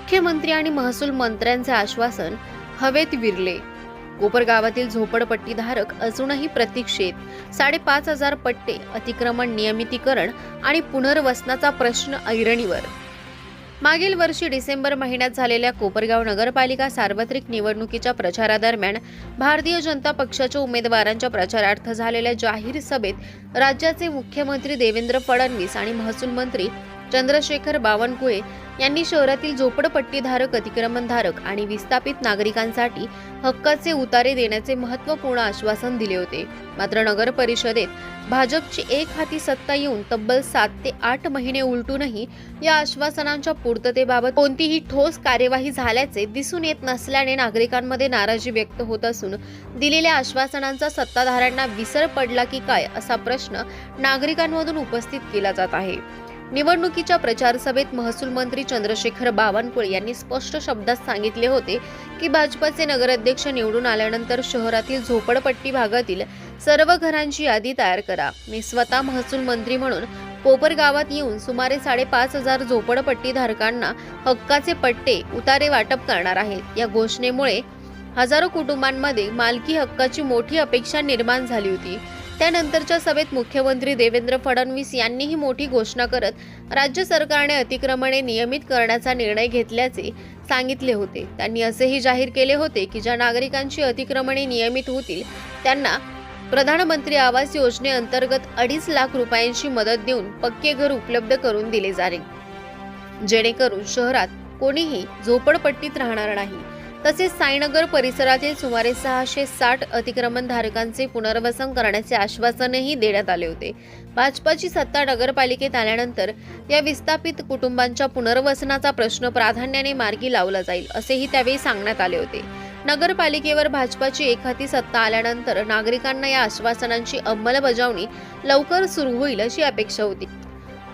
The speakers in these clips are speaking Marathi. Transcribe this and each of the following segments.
मुख्यमंत्री आणि महसूल मंत्र्यांचे आश्वासन हवेत विरले। कोपरगावातील झोपडपट्टीधारक अजूनही प्रतीक्षेत। 5,500 पट्टे अतिक्रमण नियमितीकरण आणि पुनर्वसनाचा प्रश्न ऐरणीवर। मागील वर्षी डिसेंबर महिन्यात झालेल्या कोपरगाव नगरपालिका सार्वत्रिक निवडणुकीच्या प्रचारादरम्यान भारतीय जनता पक्षाच्या उमेदवारांच्या प्रचारार्थ झालेल्या जाहीर सभेत राज्याचे मुख्यमंत्री देवेंद्र फडणवीस आणि महसूल मंत्री चंद्रशेखर बावनकुळे यांनी शहरातील झोपडपट्टीधारक, अतिक्रमणधारक आणि विस्थापित नागरिकांसाठी हक्काचे उतारे देण्याचे महत्त्वपूर्ण आश्वासन दिले होते। मात्र नगर परिषदेत भाजपची एकहाती सत्ता येऊन तब्बल 7 ते 8 महिने उलटूनही या आश्वासनांच्या पूर्ततेबाबत कोणतीही ठोस कार्यवाही झाल्याचे दिसून येत नसल्याने नागरिकांमध्ये नाराजी व्यक्त होत असून दिलेल्या आश्वासनांचा सत्ताधाऱ्यांना विसर पडला की काय असा प्रश्न नागरिकांमधून उपस्थित केला जात आहे। निवडणुकीच्या प्रचार सभेत महसूल मंत्री चंद्रशेखर बावनकुळे यांनी स्पष्ट शब्दात सांगितले होते की भाजपचे नगराध्यक्ष निवडून आल्यानंतर शहरातील झोपडपट्टी भागातील सर्व घरांची यादी तयार करा। मी स्वतः महसूल मंत्री म्हणून कोपरगावात येऊन सुमारे 5,500 झोपडपट्टीधारकांना हक्काचे पट्टे उतारे वाटप करणार आहे। या घोषणेमुळे हजारो कुटुंबांमध्ये मालकी हक्काची मोठी अपेक्षा निर्माण झाली होती। त्यानंतरच्या सभेत मुख्यमंत्री देवेंद्र फडणवीस यांनी ही मोठी घोषणा करत राज्य सरकारने अतिक्रमणे नियमित करण्याचा निर्णय घेतल्याचे सांगितले होते। त्यांनी असेही जाहीर केले होते की ज्या नागरिकांची अतिक्रमणे नियमित होतील त्यांना प्रधानमंत्री आवास योजनेअंतर्गत 2.5 लाख रुपयांची मदत देऊन पक्के घर उपलब्ध करून दिले जाईल, जेणेकरून शहरात कोणीही झोपडपट्टीत राहणार नाही। तसेच साईनगर परिसरातील सुमारे 660 अतिक्रमणधारकांचे पुनर्वसन करण्याचे आश्वासनही देण्यात आले होते। भाजपची सत्ता नगरपालिकेत आल्यानंतर या विस्थापित कुटुंबांच्या पुनर्वसनाचा प्रश्न प्राधान्याने मार्गी लावला जाईल असेही त्यावेळी सांगण्यात आले होते। नगरपालिकेवर भाजपची एकहाती सत्ता आल्यानंतर नागरिकांना या आश्वासनांची अंमलबजावणी लवकर सुरू होईल अशी अपेक्षा होती।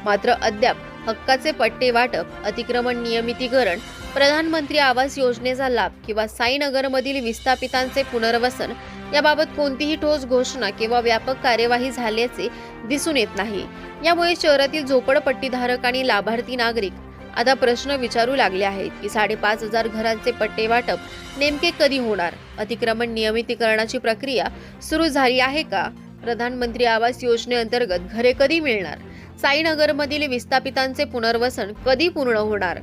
मात्र अद्याप हक्काचे पट्टे वाटप, अतिक्रमण नियमितीकरण, प्रधानमंत्री आवास योजनेचा लाभ किंवा साईनगरमधील विस्थापितांचे पुनर्वसन याबाबत कोणतीही ठोस घोषणा किंवा व्यापक कार्यवाही झाल्याचे दिसून येत नाही। यामुळे शहरातील झोपडपट्टीधारक आणि लाभार्थी नागरिक आता प्रश्न विचारू लागले आहेत की 5,500 घरांचे पट्टे वाटप नेमके कधी होणार? अतिक्रमण नियमितीकरणाची प्रक्रिया सुरू झाली आहे का? प्रधानमंत्री आवास योजनेअंतर्गत घरे कधी मिळणार? साईनगरमधील विस्थापितांचे पुनर्वसन कधी पूर्ण होणार?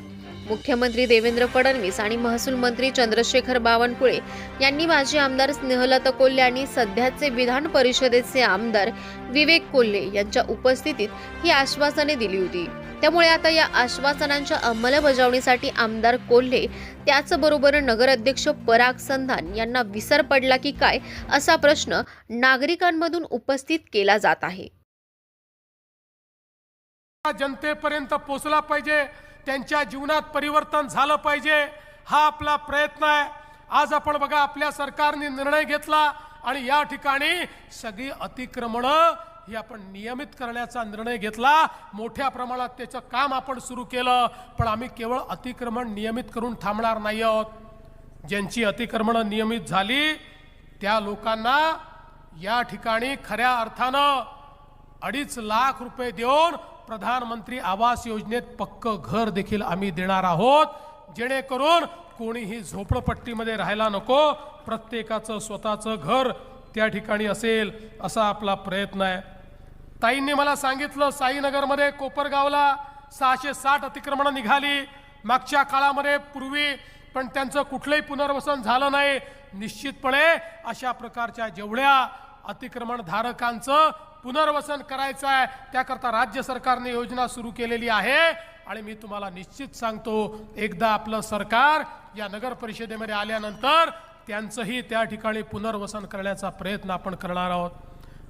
मुख्यमंत्री देवेंद्र फडणवीस आणि महसूल मंत्री चंद्रशेखर बावनकुळे यांनी माजी आमदार स्नेहलता कोल्हे आणि सध्याचे विधान परिषदेचे आमदार विवेक कोल्हे यांच्या उपस्थितीत ही आश्वासने दिली होती। त्यामुळे आता या आश्वासनांच्या अंमलबजावणीसाठी आमदार कोल्हे त्याचबरोबर नगराध्यक्ष पराग संधान यांना विसर पडला की काय असा प्रश्न नागरिकांमधून उपस्थित केला जात आहे। जनतेपर्यंत पोहोचला पाहिजे, त्यांच्या जीवनात परिवर्तन झालं पाहिजे, हा आपला प्रयत्न आहे। आज आपण बघा, आपल्या सरकारने निर्णय घेतला आणि या ठिकाणी सगळी अतिक्रमणं ही आपण नियमित करण्याचा निर्णय घेतला। मोठ्या प्रमाणात त्याचं काम आपण सुरू केलं, पण आम्ही केवळ अतिक्रमण नियमित करून थांबणार नाही आहोत। ज्यांची अतिक्रमणं नियमित झाली त्या लोकांना या ठिकाणी खऱ्या अर्थानं 2.5 लाख रुपये देऊन प्रधानमंत्री आवास योजनेत पक्क घर देखील आम्ही देणार आहोत, जेणेकरून कोणीही झोपडपट्टीमध्ये राहायला नको, प्रत्येकाचं स्वतःचं घर त्या ठिकाणी असेल असा आपला प्रयत्न आहे। ताईंनी मला सांगितलं, साईनगरमध्ये कोपरगावला 660 अतिक्रमणं निघाली मागच्या काळामध्ये पूर्वी, पण त्यांचं कुठलंही पुनर्वसन झालं नाही। निश्चितपणे अशा प्रकारच्या जेवढ्या अतिक्रमणधारकांचं पुनर्वसन करायचं आहे त्याकरता राज्य सरकारने योजना सुरू केलेली आहे। आणि मी तुम्हाला निश्चित सांगतो, एकदा आपलं सरकार या नगर परिषदेमध्ये आल्यानंतर त्यांचंही त्या ठिकाणी पुनर्वसन करण्याचा प्रयत्न आपण करणार आहोत।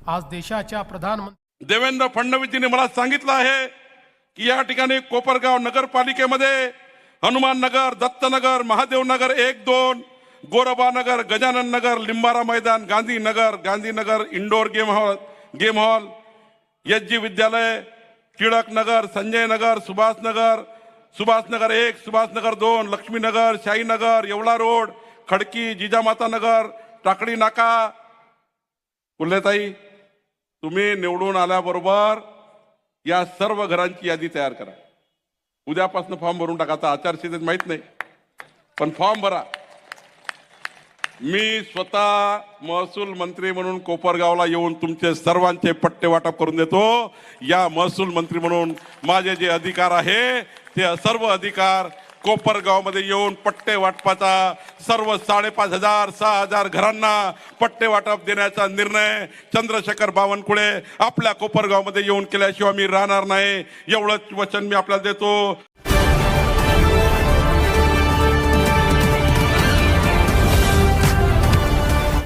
आज देशाच्या प्रधानमंत्री देवेंद्र फडणवीसजींनी मला सांगितलं आहे की या ठिकाणी कोपरगाव नगरपालिकेमध्ये हनुमान नगर, दत्तनगर, महादेव नगर 1-2, गोरबा नगर, गजानन नगर, लिंबारा मैदान, Gandhinagar indoor game hall, SG विद्यालय, टिळक नगर, संजय नगर, सुभाष नगर 1, सुभाष नगर 2, लक्ष्मी नगर, शाही नगर, येवला रोड, खडकी, जिजामाता नगर, टाकळी नाका। कुल्हेताई, तुम्ही निवडून आल्याबरोबर या सर्व घरांची यादी तयार करा। उद्यापासून फॉर्म भरून टाका. आता आचारसंहितेत माहित नाही, पण फॉर्म भरा. मी स्वतः महसूल मंत्री म्हणून कोपरगावला येऊन तुमचे सर्वांचे पट्टे वाटप करून देतो. या महसूल मंत्री म्हणून माझे जे अधिकार आहे ते सर्व अधिकार कोपरगावमध्ये येऊन पट्टे वाटपाचा, सर्व 5,500 6,000 घरांना पट्टे वाटप देण्याचा निर्णय चंद्रशेखर बावनकुळे आपल्या कोपरगावमध्ये येऊन केल्याशिवाय मी राहणार नाही. एवढंच वचन मी आपल्याला देतो.